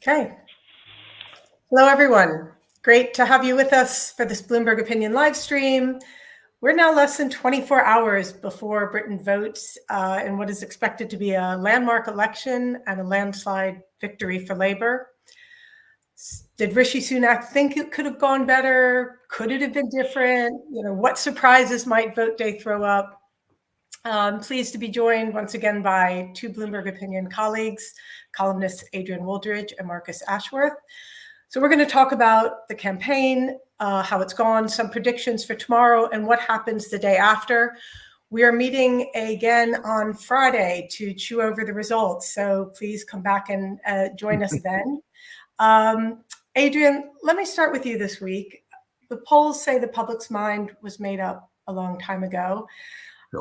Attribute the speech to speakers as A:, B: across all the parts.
A: Okay. Hello, everyone. Great to have you with us for this Bloomberg Opinion live stream. We're now less than 24 hours before Britain votes in what is expected to be a landmark election and a landslide victory for Labour. Did Rishi Sunak think it could have gone better? Could it have been different? What surprises might vote day throw up? I'm pleased to be joined once again by two Bloomberg Opinion colleagues, columnists Adrian Wooldridge and Marcus Ashworth. So we're going to talk about the campaign, how it's gone, some predictions for tomorrow, and what happens the day after. We are meeting again on Friday to chew over the results, so please come back and join us then. Adrian, let me start with you this week. The polls say the public's mind was made up a long time ago.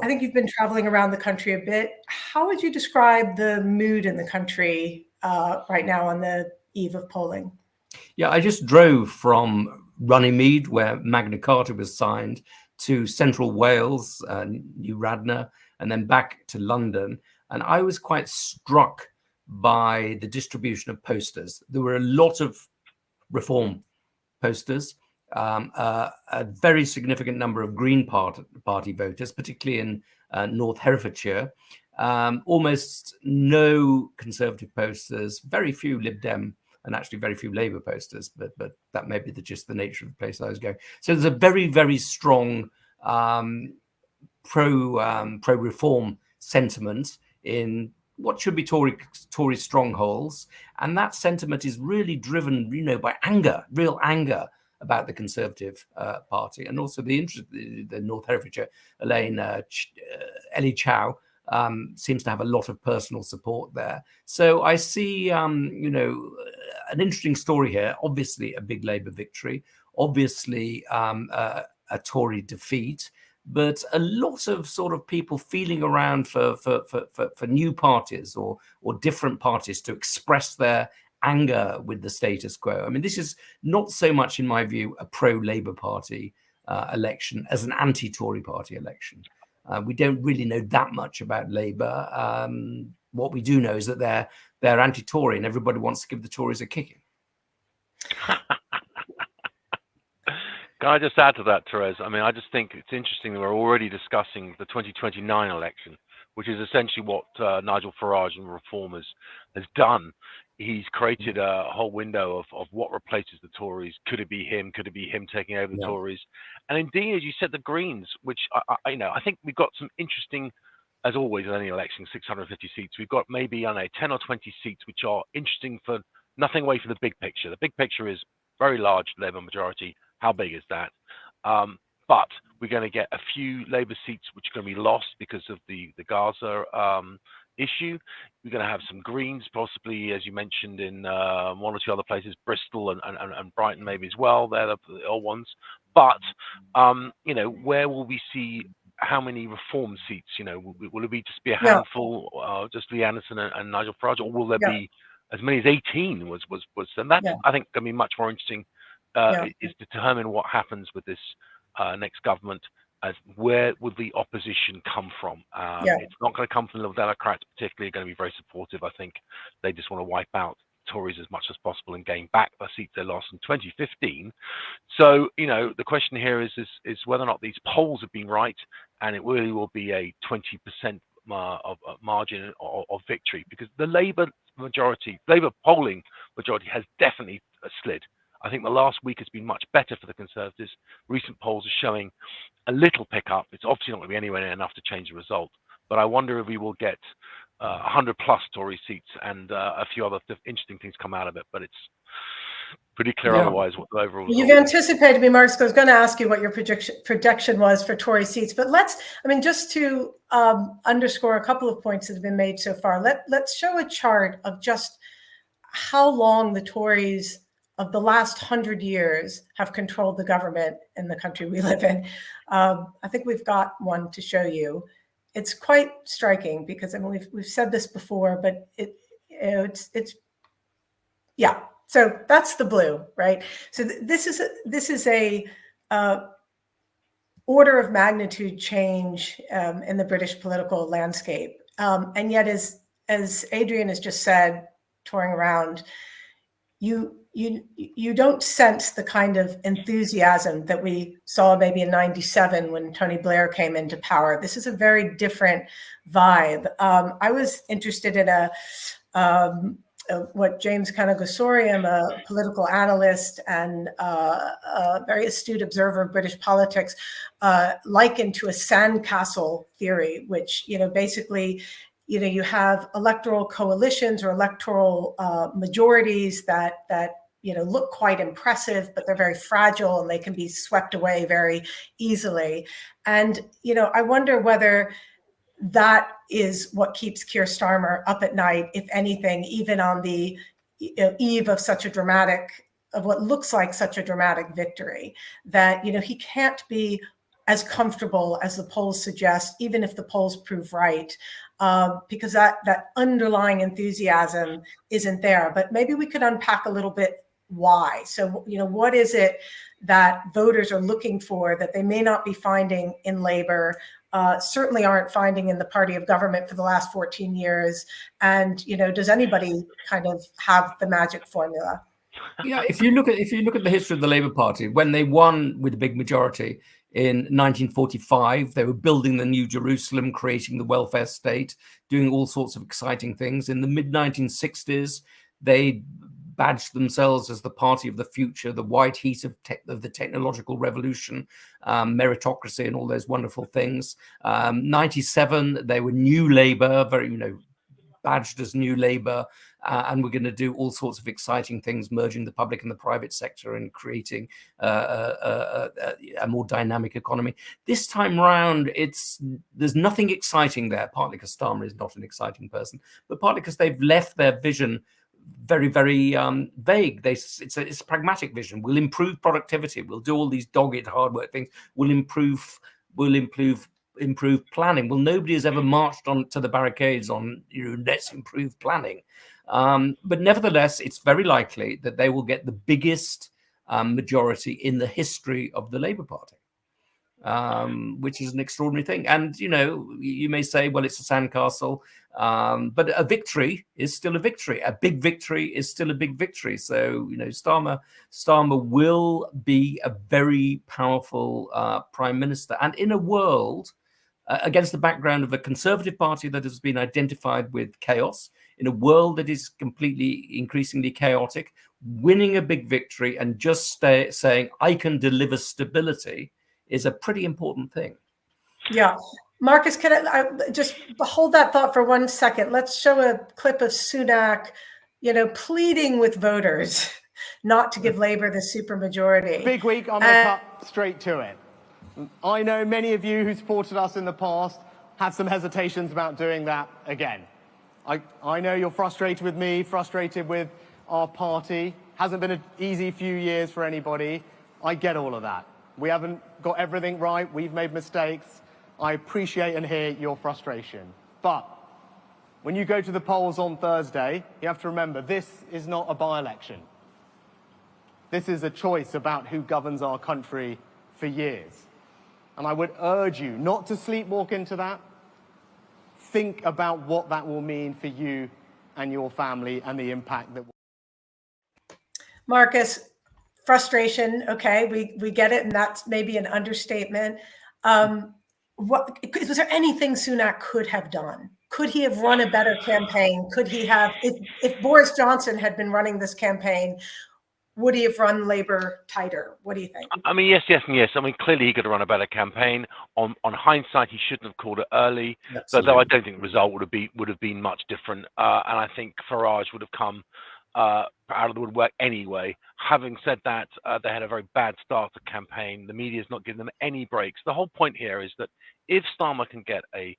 A: I think you've been traveling around the country a bit. How would you describe the mood in the country right now on the eve of polling?
B: Yeah, I just drove from Runnymede, where Magna Carta was signed, to Central Wales, New Radnor, and then back to London. And I was quite struck by the distribution of posters. There were a lot of reform posters, a very significant number of Green Party voters, particularly in North Herefordshire, almost no Conservative posters, very few Lib Dem, and actually very few Labour posters, but that may be just the nature of the place I was going. So there's a very, very strong pro-reform sentiment in what should be Tory strongholds, and that sentiment is really driven, by anger, real anger about the Conservative Party, and also the North Herefordshire Ellie Chow seems to have a lot of personal support there. So I see, an interesting story here. Obviously, a big Labour victory. Obviously, a Tory defeat. But a lot of sort of people feeling around for new parties or different parties to express their anger with the status quo. I mean, this is not so much, in my view, a pro-Labour Party election as an anti-Tory party election. We don't really know that much about Labour. What we do know is that they're anti-Tory, and everybody wants to give the Tories a kicking.
C: Can I just add to that, Therese? I mean, I just think it's interesting that we're already discussing the 2029 election, which is essentially what Nigel Farage and Reform has done. He's created a whole window of what replaces the Tories. Could it be him? Could it be him taking over the Tories? And indeed, as you said, the Greens, which I think we've got some interesting, as always in any election, 650 seats. We've got maybe 10 or 20 seats which are interesting for nothing away from the big picture. The big picture is very large Labour majority. How big is that? But we're going to get a few Labour seats which are going to be lost because of the Gaza issue. We're going to have some Greens, possibly, as you mentioned, in one or two other places, Bristol and Brighton maybe as well. They're the old ones. But, where will we see how many Reform seats? Will it be just be a handful, just Lee Anderson and Nigel Farage, or will there be as many as 18 was? And that, I think, going to be much more interesting. Is to determine what happens with this next government, as where would the opposition come from? It's not going to come from the Liberal Democrats, particularly, going to be very supportive. I think they just want to wipe out Tories as much as possible and gain back the seats they lost in 2015. So, the question here is whether or not these polls have been right, and it really will be a 20% of margin of victory, because the Labour polling majority has definitely slid. I think the last week has been much better for the Conservatives. Recent polls are showing a little pickup. It's obviously not going to be anywhere near enough to change the result. But I wonder if we will get 100 plus Tory seats and a few other interesting things come out of it. But it's pretty clear otherwise what the overall result is.
A: You've anticipated me, Marcus. I was going to ask you what your projection was for Tory seats. But just to underscore a couple of points that have been made so far, let's show a chart of just how long the Tories of the last 100 years have controlled the government in the country we live in. I think we've got one to show you. It's quite striking because we've said this before, but it's So that's the blue, right? So this is a order of magnitude change in the British political landscape, and yet, as Adrian has just said, touring around, you don't sense the kind of enthusiasm that we saw maybe in '97 when Tony Blair came into power. This is a very different vibe. I was interested in what James Kanagosoriam, a political analyst and a very astute observer of British politics, likened to a sandcastle theory, which, basically, you have electoral coalitions or electoral majorities that look quite impressive, but they're very fragile and they can be swept away very easily. And, I wonder whether that is what keeps Keir Starmer up at night, if anything, even on the eve of what looks like such a dramatic victory, that, he can't be as comfortable as the polls suggest, even if the polls prove right, because that underlying enthusiasm isn't there. But maybe we could unpack a little bit why. So, what is it that voters are looking for that they may not be finding in Labour, certainly aren't finding in the party of government for the last 14 years? And, does anybody kind of have the magic formula?
B: Yeah, if you look at the history of the Labour Party, when they won with a big majority in 1945, they were building the New Jerusalem, creating the welfare state, doing all sorts of exciting things. In the mid-1960s, they badged themselves as the party of the future, the white heat of the technological revolution, meritocracy and all those wonderful things. 97, they were New Labour, very, badged as New Labour, and we're going to do all sorts of exciting things, merging the public and the private sector and creating a more dynamic economy. This time round, there's nothing exciting there, partly because Starmer is not an exciting person, but partly because they've left their vision very, very vague. It's a pragmatic vision. We'll improve productivity. We'll do all these dogged hard work things. We'll improve planning. Well, nobody has ever marched on to the barricades on, let's improve planning. But nevertheless, it's very likely that they will get the biggest majority in the history of the Labour Party, which is an extraordinary thing. And, you may say, well, it's a sandcastle, but a victory is still a victory. A big victory is still a big victory. So, Starmer will be a very powerful prime minister. And in a world, against the background of a Conservative Party that has been identified with chaos, in a world that is increasingly chaotic, winning a big victory and just saying, I can deliver stability is a pretty important thing.
A: Yeah. Marcus, can I just hold that thought for 1 second? Let's show a clip of Sunak, pleading with voters not to give Labour the supermajority.
D: Big week, I'm going to cut straight to it. I know many of you who supported us in the past have some hesitations about doing that again. I know you're frustrated with me, frustrated with our party. Hasn't been an easy few years for anybody. I get all of that. We haven't got everything right. We've made mistakes. I appreciate and hear your frustration. But when you go to the polls on Thursday, you have to remember this is not a by-election. This is a choice about who governs our country for years. And I would urge you not to sleepwalk into that. Think about what that will mean for you and your family and the impact that.
A: Marcus, frustration. Okay, we get it, and that's maybe an understatement. Was there anything Sunak could have done? Could he have run a better campaign? Could he have, if Boris Johnson had been running this campaign, would he have run Labour tighter? What do you think?
C: I mean, yes, and yes. I mean, clearly he could have run a better campaign. On hindsight, he shouldn't have called it early. But though I don't think the result would have been much different. And I think Farage would have come out of the woodwork anyway. Having said that, they had a very bad start to the campaign. The media's not giving them any breaks. The whole point here is that if Starmer can get a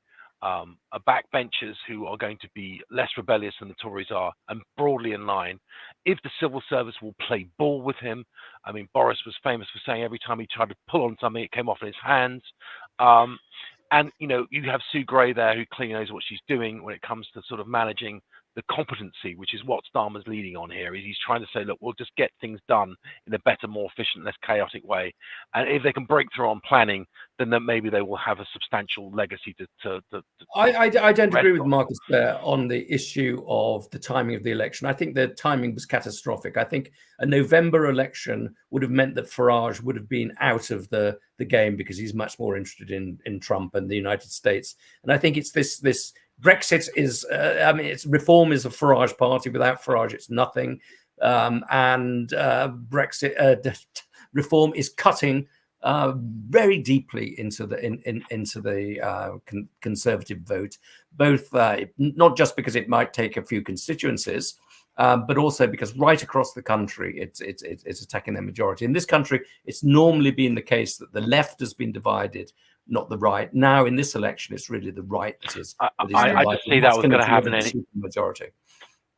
C: backbenchers who are going to be less rebellious than the Tories are and broadly in line, if the civil service will play ball with him. I mean, Boris was famous for saying every time he tried to pull on something, it came off in his hands. And, you have Sue Gray there who clearly knows what she's doing when it comes to sort of managing the competency, which is what Starmer's leading on here. Is he's trying to say, look, we'll just get things done in a better, more efficient, less chaotic way. And if they can break through on planning, then maybe they will have a substantial legacy to
B: I don't agree with
C: on.
B: Marcus there on the issue of the timing of the election. I think the timing was catastrophic. I think a November election would have meant that Farage would have been out of the game because he's much more interested in Trump and the United States. And I think it's this Brexit is, it's reform is a Farage party. Without Farage, it's nothing. And Brexit reform is cutting very deeply into the Conservative vote, both not just because it might take a few constituencies, but also because right across the country it's attacking their majority. In this country, it's normally been the case that the left has been divided, not the right. Now in this election, it's really the right that is.
C: I just see that was going to happen
B: majority.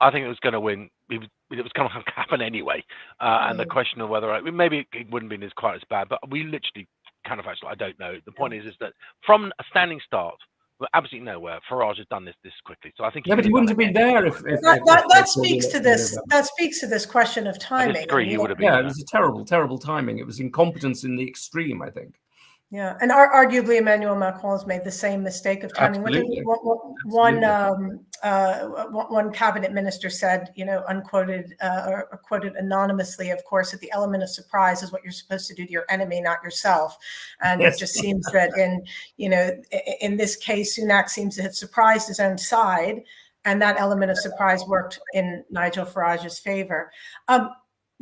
C: I think it was going to win. It was going to happen anyway. And the question of whether maybe it wouldn't have been quite as bad, but we literally kind of actually, I don't know. The point is that from a standing start, we're absolutely nowhere. Farage has done this quickly, so I think.
B: Yeah, but he wouldn't have been there if
A: that speaks to this. That speaks to this question of timing.
C: I disagree. He would have been.
B: Yeah, it was a terrible timing. It was incompetence in the extreme, I think.
A: Yeah, and arguably Emmanuel Macron has made the same mistake of timing.
B: Absolutely.
A: One cabinet minister said, unquoted or quoted anonymously, of course, that the element of surprise is what you're supposed to do to your enemy, not yourself. And
B: Yes.
A: It just seems that in this case, Sunak seems to have surprised his own side, and that element of surprise worked in Nigel Farage's favor.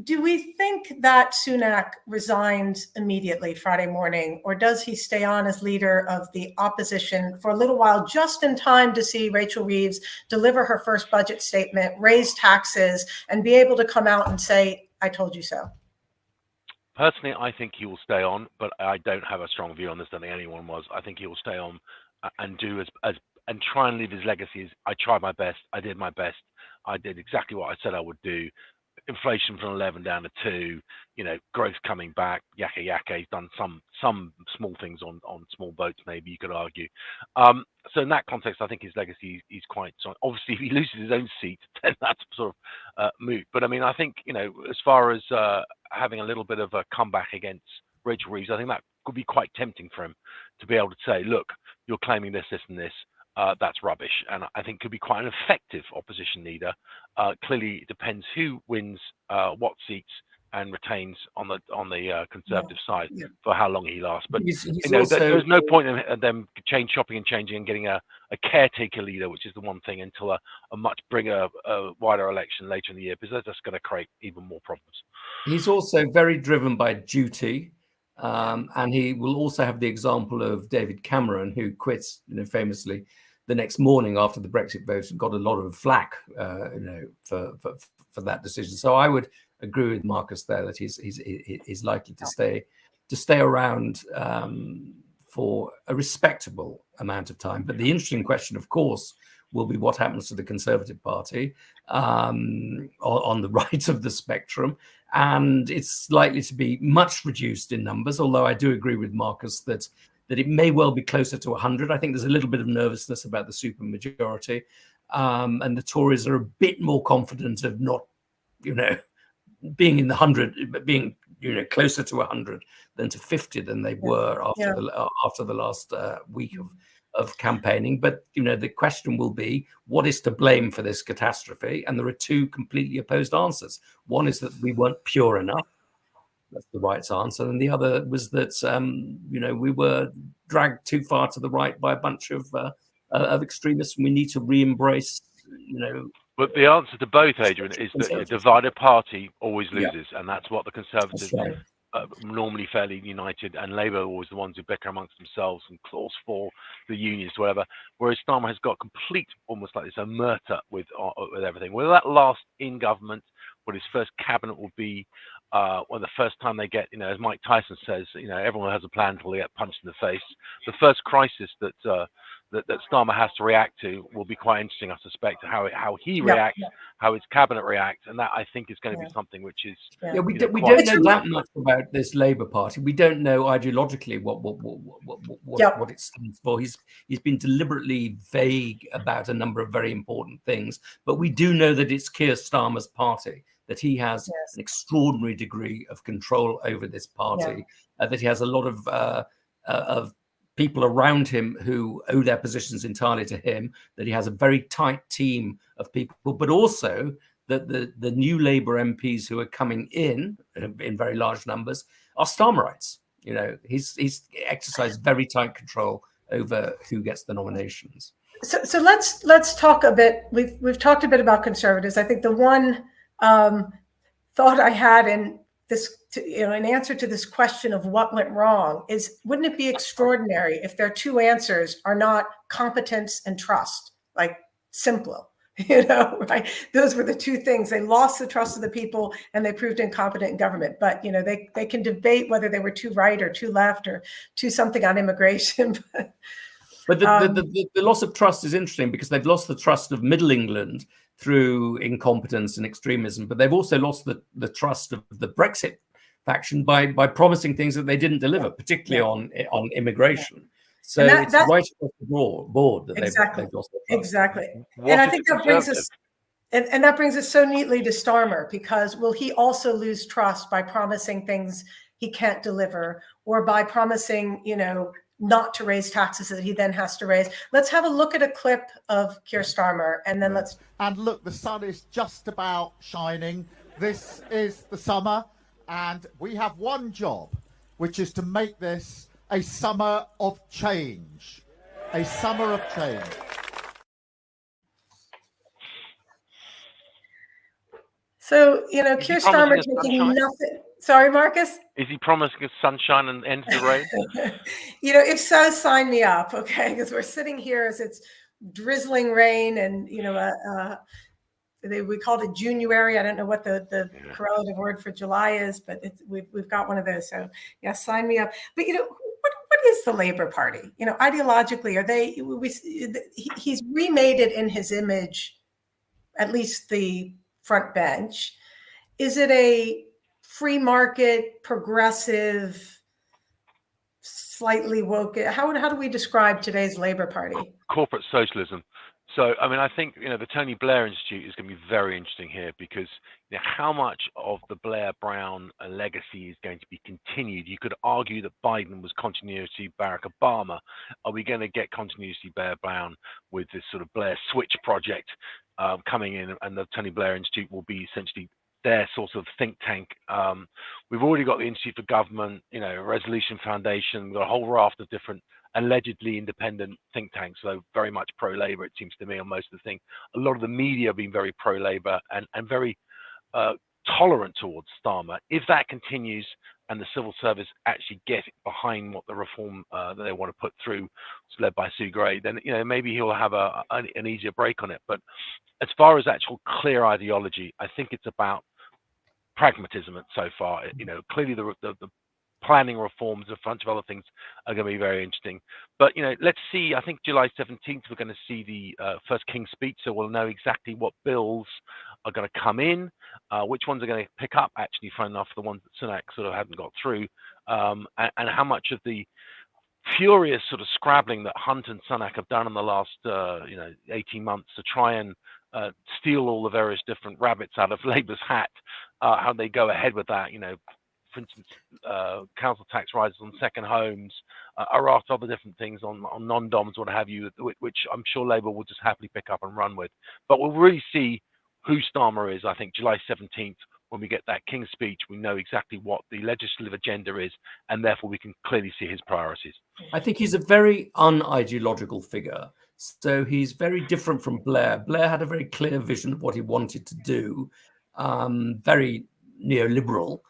A: Do we think that Sunak resigns immediately Friday morning, or does he stay on as leader of the opposition for a little while, just in time to see Rachel Reeves deliver her first budget statement, raise taxes, and be able to come out and say, I told you so?
C: Personally, I think he will stay on, but I don't have a strong view on this. I don't think anyone was. I think he will stay on and do and try and leave his legacy as I tried my best, I did my best, I did exactly what I said I would do. Inflation from 11 down to 2, growth coming back, yaka. He's done some small things on small boats, maybe you could argue. So in that context, I think his legacy is quite strong. Obviously, if he loses his own seat, then that's sort of moot. But I mean, I think, as far as having a little bit of a comeback against Rachel Reeves, I think that could be quite tempting for him to be able to say, look, you're claiming this, this, and this. That's rubbish, and I think could be quite an effective opposition leader. Clearly, it depends who wins what seats and retains on the Conservative side for how long he lasts. But there's no point in them shopping and changing and getting a caretaker leader, which is the one thing, until a much bigger, wider election later in the year, because that's just going to create even more problems.
B: He's also very driven by duty. And he will also have the example of David Cameron, who quits, famously the next morning after the Brexit vote and got a lot of flack, for that decision. So I would agree with Marcus there that he's likely to stay around for a respectable amount of time. But the interesting question, of course, will be what happens to the Conservative Party on the right of the spectrum. And it's likely to be much reduced in numbers, although I do agree with Marcus that it may well be closer to 100. I think there's a little bit of nervousness about the supermajority. And the Tories are a bit more confident of not, being in the 100, but being, closer to 100 than to 50 than they were after the last week of campaigning. But the question will be, what is to blame for this catastrophe? And there are two completely opposed answers. One is that we weren't pure enough. That's the right answer. And the other was that we were dragged too far to the right by a bunch of extremists, and we need to re-embrace
C: But the answer to both, Adrian, is that a divided party always loses, and that's what the Conservatives normally fairly united, and Labour are always the ones who bicker amongst themselves and clause for the unions, whatever. Whereas Starmer has got complete, almost like this, omerta with everything. Whether that lasts in government, what his first cabinet will be, when the first time they get, as Mike Tyson says, everyone has a plan until they get punched in the face. The first crisis that that Starmer has to react to will be quite interesting, I suspect, how he
A: Yeah.
C: reacts, how his cabinet reacts, and that I think is going to be something which is
B: we
C: quite
B: don't know that much about this Labour Party. We don't know ideologically what it stands for. He's been deliberately vague about a number of very important things, but we do know that it's Keir Starmer's party, that he has an extraordinary degree of control over this party, that he has a lot of people around him who owe their positions entirely to him, that he has a very tight team of people, but also that the new Labour MPs who are coming in very large numbers are Starmerites. You know, he's exercised very tight control over who gets the nominations.
A: So let's talk a bit. We've talked a bit about Conservatives. I think the one thought I had in this, in answer to this question of what went wrong is, wouldn't it be extraordinary if their two answers are not competence and trust, like simple, right? Those were the two things. They lost the trust of the people and they proved incompetent in government. But, they can debate whether they were too right or too left or too something on immigration.
B: But the loss of trust is interesting because they've lost the trust of Middle England through incompetence and extremism, but they've also lost the trust of the Brexit faction by promising things that they didn't deliver, particularly on immigration. So it's right across the board that they've lost the trust.
A: Exactly. And I think that brings us, and that brings us so neatly to Starmer, because will he also lose trust by promising things he can't deliver, or by promising, not to raise taxes that he then has to raise? Let's have a look at a clip of Keir Starmer, and then let's...
E: And look, the sun is just about shining. This is the summer, and we have one job, which is to make this a summer of change. A summer of change.
A: So, Keir Starmer taking nothing... Sorry, Marcus?
C: Is he promising us sunshine and end to the rain?
A: If so, sign me up, okay? Because we're sitting here as it's drizzling rain, and we called it January. I don't know what the correlative word for July is, but we've got one of those. So yeah, sign me up. But what is the Labour Party? Ideologically, are they? He's remade it in his image, at least the front bench. Is it a free market, progressive, slightly woke? How do we describe today's Labour Party?
C: Corporate socialism. So, I mean, I think, the Tony Blair Institute is going to be very interesting here, because how much of the Blair-Brown legacy is going to be continued? You could argue that Biden was continuity Barack Obama. Are we going to get continuity Blair-Brown with this sort of Blair Switch project coming in, and the Tony Blair Institute will be essentially their sort of think tank? We've already got the Institute for Government, Resolution Foundation. We've got a whole raft of different allegedly independent think tanks, so very much pro-Labour, it seems to me, on most of the thing. A lot of the media have been very pro-Labour and very tolerant towards Starmer. If that continues and the civil service actually get behind what the reform that they want to put through, led by Sue Gray, then maybe he'll have an easier break on it. But as far as actual clear ideology, I think it's about pragmatism so far. Clearly the planning reforms, a bunch of other things are going to be very interesting. But let's see. I think July 17th we're going to see the first King's Speech, so we'll know exactly what bills are going to come in, which ones are going to pick up. Actually, fun enough, the ones that Sunak sort of hadn't got through, and how much of the furious sort of scrabbling that Hunt and Sunak have done in the last 18 months to try and steal all the various different rabbits out of Labour's hat, how they go ahead with that. For instance, council tax rises on second homes, a raft of other different things on non-doms, what have you, which I'm sure Labour will just happily pick up and run with. But we'll really see who Starmer is, I think, July 17th, when we get that King's Speech. We know exactly what the legislative agenda is, and therefore we can clearly see his priorities.
B: I think he's a very unideological figure. So he's very different from Blair. Blair had a very clear vision of what he wanted to do, very neoliberal,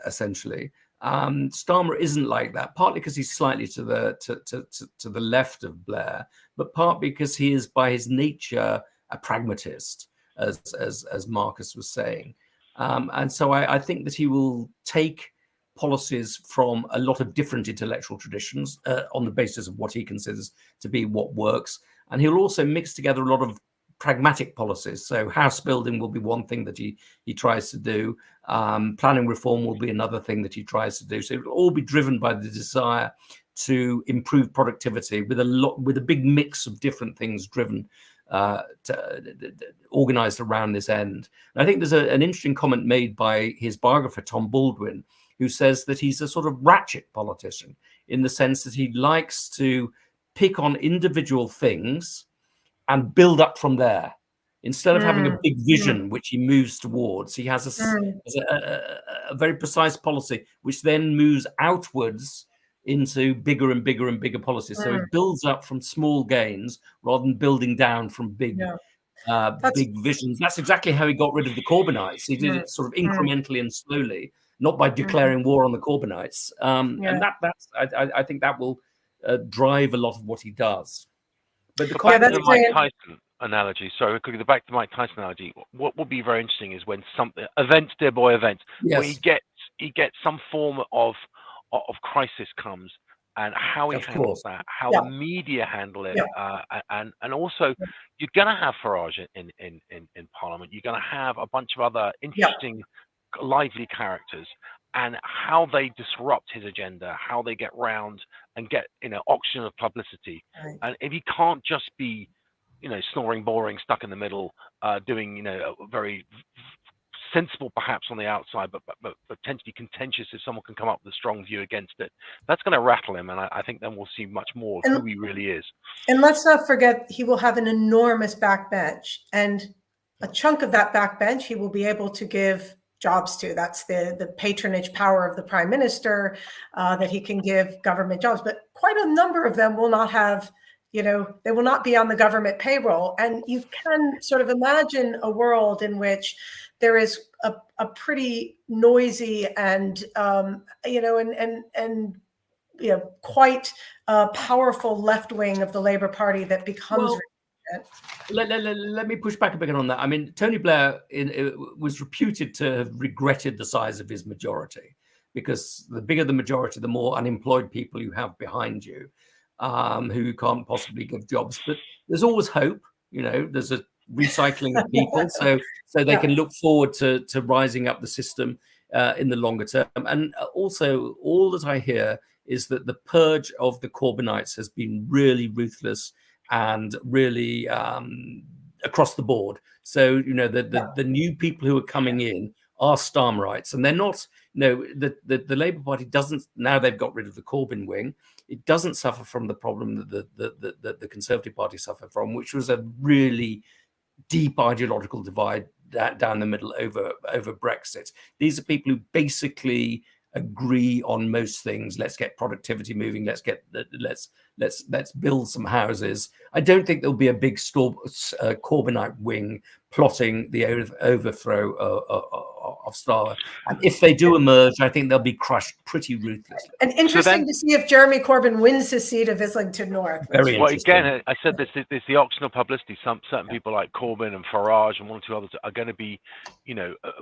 B: essentially. Starmer isn't like that, partly because he's slightly to the left of Blair, but partly because he is by his nature a pragmatist, as Marcus was saying. And so I think that he will take policies from a lot of different intellectual traditions on the basis of what he considers to be what works. And he'll also mix together a lot of pragmatic policies. So house building will be one thing that he tries to do. Planning reform will be another thing that he tries to do. So it will all be driven by the desire to improve productivity with a big mix of different things driven organized around this end. And I think there's an interesting comment made by his biographer, Tom Baldwin, who says that he's a sort of ratchet politician in the sense that he likes to pick on individual things and build up from there. Instead of having a big vision which he moves towards, he has a very precise policy which then moves outwards into bigger and bigger and bigger policies. So it builds up from small gains rather than building down from big visions. That's exactly how he got rid of the Corbynites. He did it sort of incrementally and slowly, not by declaring war on the Corbynites. And I think that will drive a lot of what he does. But the
C: back to the Mike Tyson analogy. Sorry, quickly, back to Mike Tyson analogy. What would be very interesting is when something events, dear boy, events, where he gets some form of crisis comes, and how he handles that, how the media handle it, and also you're going to have Farage in Parliament. You're going to have a bunch of other interesting, lively characters, and how they disrupt his agenda, how they get round and get auction of publicity. And if he can't just be, snoring, boring, stuck in the middle, doing very sensible perhaps on the outside, but potentially contentious if someone can come up with a strong view against it, that's going to rattle him. And I think then we'll see much more of who he really is. And
A: let's not forget, he will have an enormous backbench, and a chunk of that backbench he will be able to give jobs to. That's the patronage power of the prime minister, that he can give government jobs. But quite a number of them will not have, they will not be on the government payroll. And you can sort of imagine a world in which there is a pretty noisy and quite powerful left wing of the Labour Party that becomes.
B: Let me push back a bit on that. I mean, Tony Blair was reputed to have regretted the size of his majority, because the bigger the majority, the more unemployed people you have behind you, who can't possibly give jobs. But there's always hope. There's a recycling of people, so they can look forward to rising up the system in the longer term. And also, all that I hear is that the purge of the Corbynites has been really ruthless and really across the board. So the new people who are coming in are Starmerites, and they're not. The Labour Party doesn't, now they've got rid of the Corbyn wing, it doesn't suffer from the problem that the Conservative Party suffered from, which was a really deep ideological divide down the middle over Brexit. These are people who basically agree on most things. Let's get productivity moving. Let's build some houses. I don't think there'll be a big Corbynite wing plotting the overthrow of Starmer. And if they do emerge, I think they'll be crushed pretty ruthlessly.
A: And interesting to see if Jeremy Corbyn wins his seat of Islington North.
B: Very interesting.
C: Again, I said this is the auction of publicity. Certain people like Corbyn and Farage and one or two others are going to be,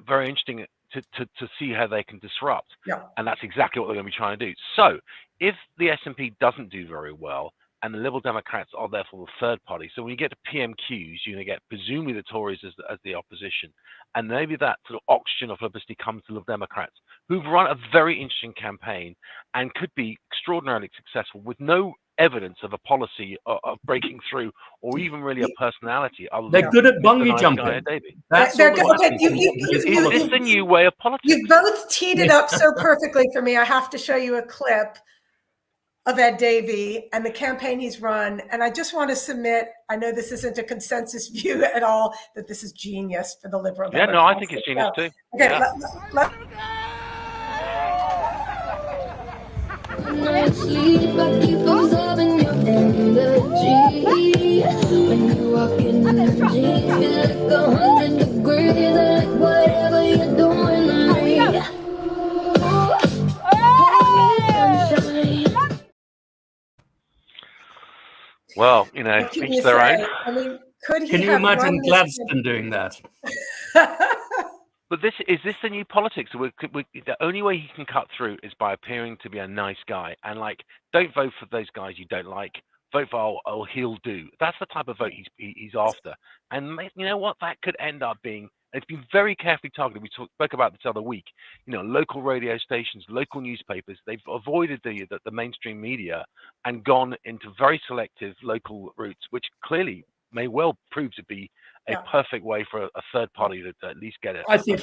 C: very interesting to see how they can disrupt. And that's exactly what they're going to be trying to do. So if the SNP doesn't do very well, and the Liberal Democrats are therefore the third party, so when you get to PMQs, you're going to get presumably the Tories as the opposition, and maybe that sort of auction of publicity comes to the Liberal Democrats, who've run a very interesting campaign and could be extraordinarily successful with no evidence of a policy of breaking through, or even really a personality.
B: They're good at bungee jumping.
C: Is this the new way of politics?
A: You both teed it up so perfectly for me. I have to show you a clip of Ed Davey and the campaign he's run. And I just want to submit, I know this isn't a consensus view at all, that this is genius for the Liberal Democrats.
C: No, I think it's genius too.
A: Okay,
F: Sleep, I keep absorbing your energy. When you walk in the jeans, feel like 100 degrees. I like whatever you're doing to me.
C: Well, each their own.
A: I mean,
B: Can you imagine Gladstone doing that?
C: But is this the new politics? The only way he can cut through is by appearing to be a nice guy, and like, don't vote for those guys you don't like. Vote for he'll do. That's the type of vote he's after. And you know what? That could end up being. It's been very carefully targeted. We spoke about this other week. You know, local radio stations, local newspapers. They've avoided the mainstream media and gone into very selective local routes, which clearly may well prove to be a perfect way for a third party to at least get it.
B: I think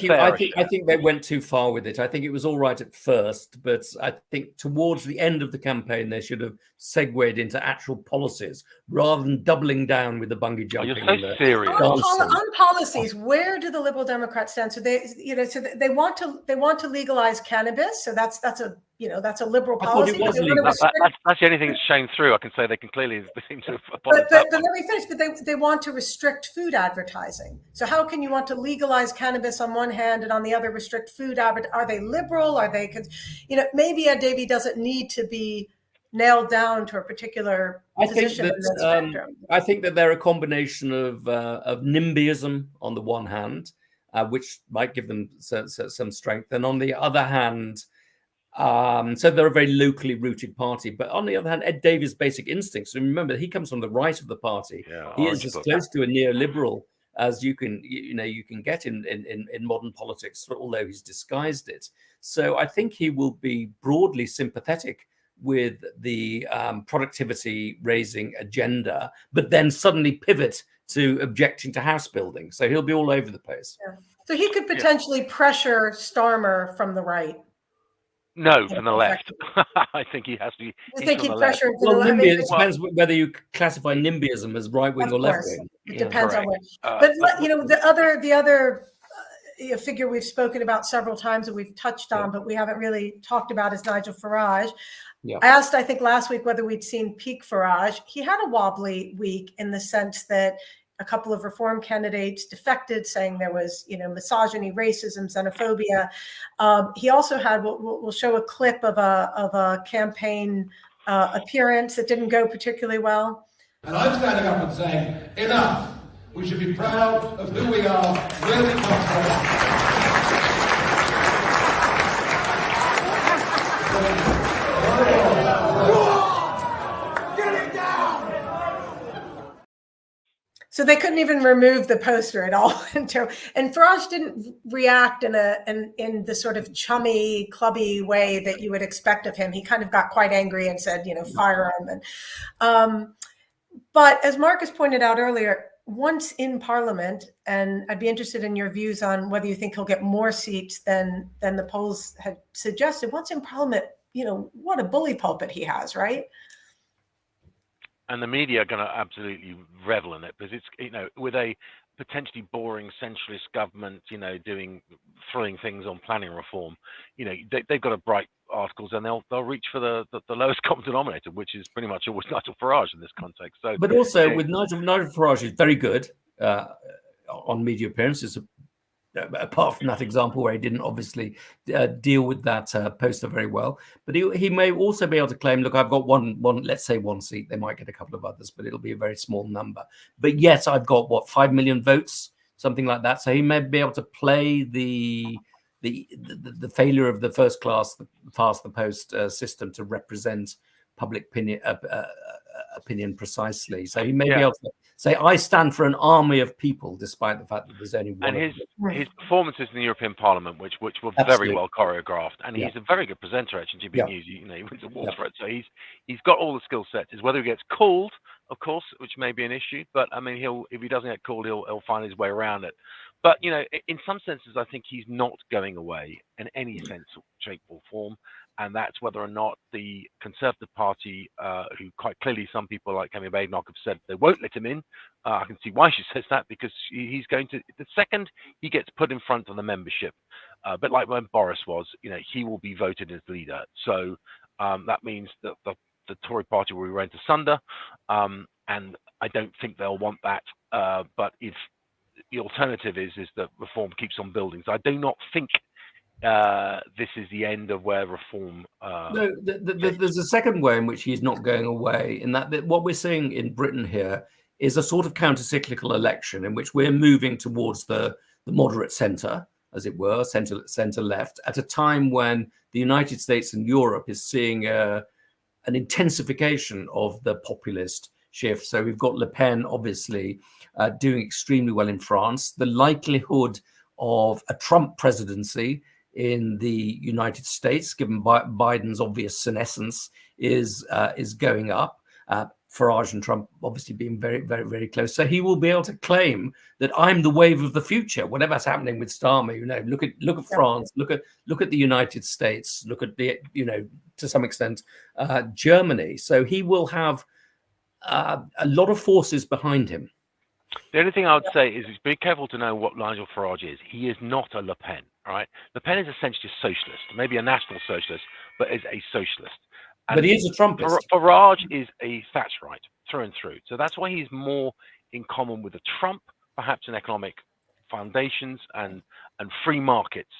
B: they went too far with it. I think it was all right at first, but I think towards the end of the campaign they should have segued into actual policies rather than doubling down with the bungee jumping.
C: You're so serious.
A: On policies, where do the Liberal Democrats stand? So they want to legalize cannabis. So that's a liberal policy.
C: That's the only thing that's shown through. I can say they can clearly seem to.
A: But let me finish. But they want to restrict food advertising. So how can you want to legalize cannabis on one hand and on the other restrict food advertising? Are they liberal? Are they? Maybe Ed Davey doesn't need to be nailed down to a particular position in the spectrum.
B: I think that they're a combination of NIMBYism on the one hand, which might give them some strength, and on the other hand. So they're a very locally rooted party, but on the other hand, Ed Davey's basic instincts. And remember, he comes from the right of the party. He is as close to a neoliberal as you can get in modern politics, although he's disguised it. So I think he will be broadly sympathetic with the productivity raising agenda, but then suddenly pivot to objecting to house building. So he'll be all over the place.
A: Yeah. So he could potentially pressure Starmer from the right.
C: No, from the left. I think he has to.
A: You think he'd pressure him?
B: Well, it depends whether you classify NIMBYism as right wing or left wing.
A: It depends on which. But the other figure we've spoken about several times and we've touched on, but we haven't really talked about is Nigel Farage. Yeah. I asked, I think last week, whether we'd seen peak Farage. He had a wobbly week in the sense that a couple of reform candidates defected, saying there was, misogyny, racism, xenophobia. He also had, we'll show a clip of a campaign appearance that didn't go particularly well.
G: And I'm standing up and saying, enough. We should be proud of who we are, where we come from. Get it down!
A: So they couldn't even remove the poster at all. And Farage didn't react in the sort of chummy, clubby way that you would expect of him. He kind of got quite angry and said, fire him. But as Marcus pointed out earlier, once in Parliament, and I'd be interested in your views on whether you think he'll get more seats than the polls had suggested. Once in Parliament, what a bully pulpit he has, right?
C: And the media are going to absolutely revel in it because it's, with a potentially boring centralist government, doing thrilling things on planning reform, they've got to bright articles and they'll reach for the lowest common denominator, which is pretty much always Nigel Farage in this context. So,
B: but also with Nigel Farage is very good on media appearances. Apart from that example where he didn't obviously deal with that poster very well, but he may also be able to claim, look, I've got one, let's say one seat. They might get a couple of others, but it'll be a very small number. But yes, I've got 5 million votes, something like that. So he may be able to play the failure of the first class, the past the post system to represent public opinion precisely. So he may be able to say, I stand for an army of people, despite the fact that there's only one.
C: And his performances in the European Parliament, which were very well choreographed, and he's a very good presenter at GB News. He wins awards for it, so he's got all the skill sets. Is whether he gets called, of course, which may be an issue, but I mean, if he doesn't get called, he'll find his way around it. But in some senses, I think he's not going away in any sense, shape, or form. And that's whether or not the Conservative Party, who quite clearly some people like Camilla Badenoch have said they won't let him in. I can see why she says that, because he's going to, the second he gets put in front of the membership, but like when Boris was, he will be voted as leader. So that means that the Tory Party will be rent asunder, and I don't think they'll want that. But if the alternative is that reform keeps on building, so I do not think this is the end of where reform.
B: No, there's a second way in which he's not going away, in that what we're seeing in Britain here is a sort of counter-cyclical election in which we're moving towards the moderate centre, as it were, centre left, at a time when the United States and Europe is seeing an intensification of the populist shift. So we've got Le Pen, obviously, doing extremely well in France. The likelihood of a Trump presidency in the United States, given Biden's obvious senescence, is going up. Farage and Trump obviously being very, very, very close. So he will be able to claim that I'm the wave of the future. Whatever's happening with Starmer, look at France, look at the United States, look at the, to some extent, Germany. So he will have a lot of forces behind him.
C: The only thing I would say is be careful to know what Nigel Farage is. He is not a Le Pen, right? Le Pen is essentially a socialist, maybe a national socialist, but is a socialist. And
B: but he is a Trumpist.
C: Farage is a Thatcherite through and through. So that's why he's more in common with a Trump, perhaps in economic foundations and free markets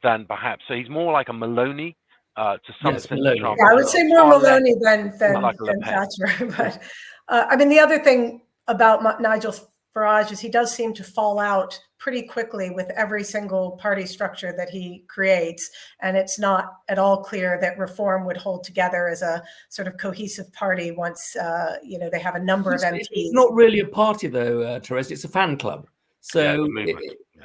C: than perhaps. So he's more like a Maloney to some extent. Trump.
A: Yeah, I would say more Maloney than
C: than
A: Thatcher. But I mean, the other thing about Nigel Farage is he does seem to fall out pretty quickly with every single party structure that he creates. And it's not at all clear that Reform would hold together as a sort of cohesive party once, they have a number of MPs.
B: It's not really a party, though, Therese. It's a fan club. So,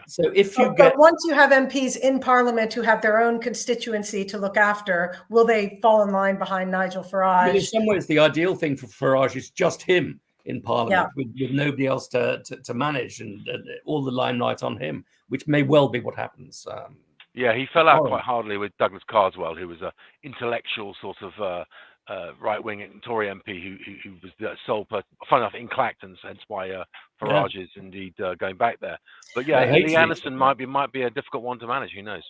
B: so if you
A: but once you have MPs in Parliament who have their own constituency to look after, will they fall in line behind Nigel Farage?
B: In some ways, the ideal thing for Farage is just him in Parliament, with nobody else to manage and all the limelight on him, which may well be what happens.
C: Yeah, he fell out quite hardly with Douglas Carswell, who was an intellectual sort of right-wing Tory MP who was the sole person, fun enough, in Clacton, hence why Farage is indeed going back there. But yeah, Lee Anderson might be a difficult one to manage. Who knows?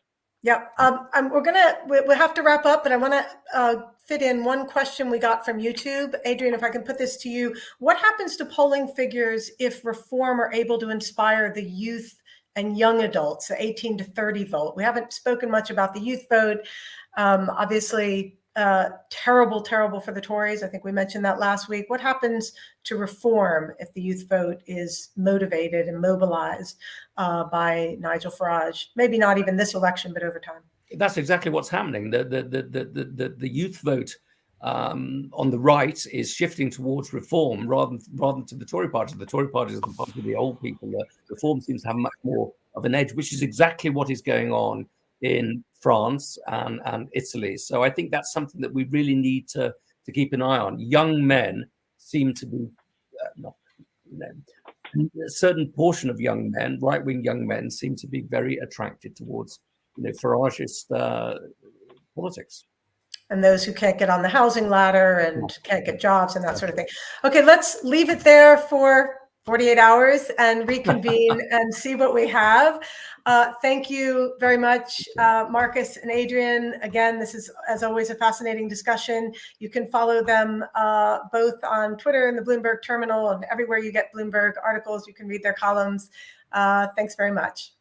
A: Yeah, we'll have to wrap up, but I want to fit in one question we got from YouTube. Adrian, if I can put this to you, what happens to polling figures if Reform are able to inspire the youth and young adults, the 18 to 30 vote? We haven't spoken much about the youth vote. Obviously, terrible for the Tories. I think we mentioned that last week. What happens to Reform if the youth vote is motivated and mobilized by Nigel Farage? Maybe not even this election, but over time.
B: That's exactly what's happening. The youth vote on the right is shifting towards Reform rather than to the Tory party. The Tory party is the party of the old people. The Reform seems to have much more of an edge, which is exactly what is going on in France and Italy. So I think that's something that we really need to keep an eye on. Young men seem to be a certain portion of young men, right-wing young men, seem to be very attracted towards Farage's politics.
A: And those who can't get on the housing ladder and can't get jobs and that sort of thing. Okay, let's leave it there for 48 hours and reconvene and see what we have. Thank you very much, Marcus and Adrian. Again, this is, as always, a fascinating discussion. You can follow them both on Twitter and the Bloomberg Terminal and everywhere you get Bloomberg articles. You can read their columns. Thanks very much.